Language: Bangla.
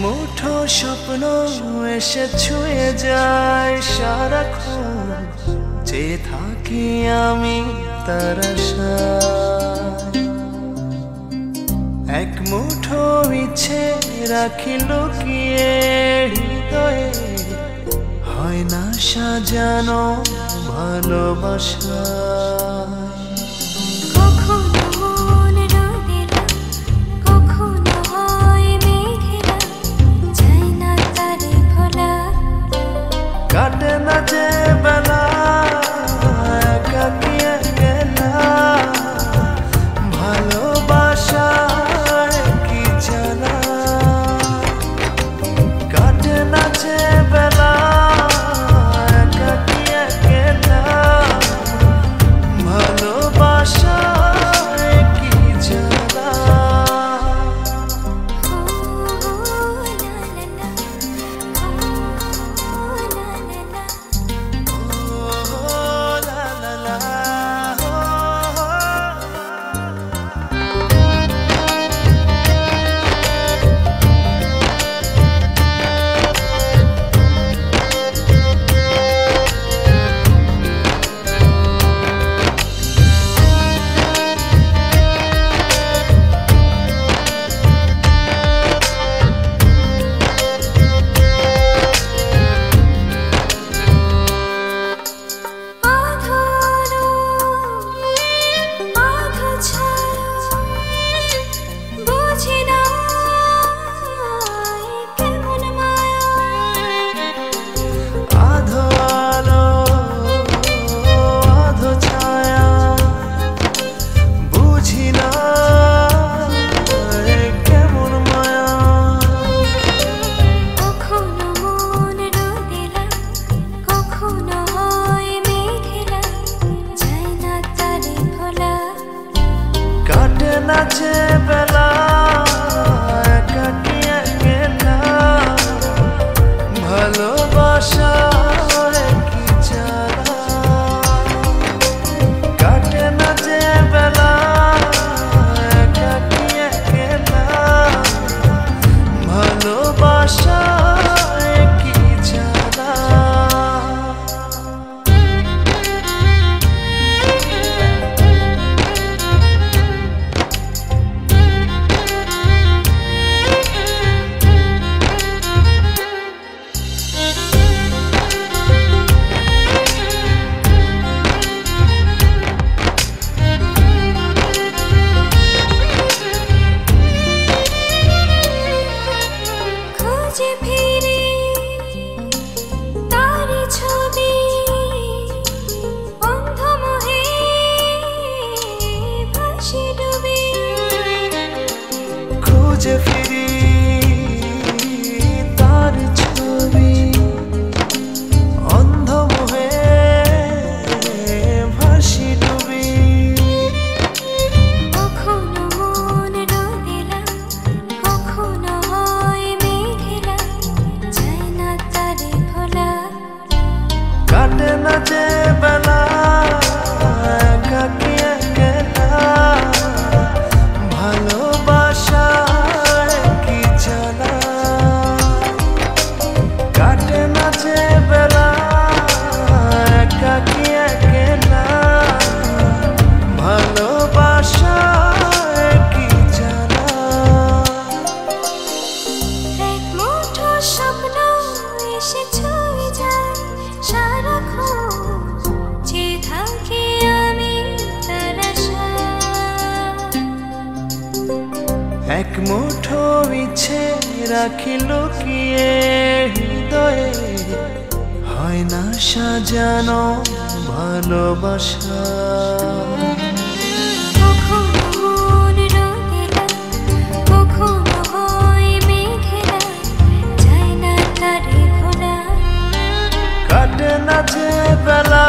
মুঠো স্বপ্ন এসে ছুঁয়ে যায় সারাক্ষণ, চেয়ে থাকি আমি তার আশায়। এক মুঠো ইচ্ছে রাখি লুকিয়ে হৃদয়ে, হয় না সাজানো ভালোবাসা। কাটে না যে বেলা একাকী একলা, ভালোবাসায় কি জ্বালা। কাটে না যে বেলা একাকী একলা, ভালোবাসায় কি জ্বালা। নাচে বেলা একাকী একলা, ভালোবাসায় কি জ্বালা। কাটে না যে বেলা একাকী একলা, ভালোবাসায় কি জ্বালা। খুঁজে ফিরি তার ছবি, অন্ধ মোহে ভাসি ডুবি। কখনো মন রোদেলা, কখনো হয় মেঘেলা, যায় না তারে ভোলা। কাটে না যে বেলা একাকী একলা, ভালোবাসায় কি জ্বালা। কাটে না যে বেলা একাকী একলা, ভালোবাসায় কি জ্বালা। এক মুঠো স্বপ্ন এসে ছুঁয়ে যায় সারাক্ষণ, চেয়ে থাকি আমি তার আশায়। এক মুঠো ইচ্ছে রাখি লুকিয়ে হৃদয়ে, হয় না সাজানো ভালোবাসা। কখনো মন রোদেলা, কখনো হয় মেঘেলা, যায় না তারে ভোলা। কাটে না যে বেলা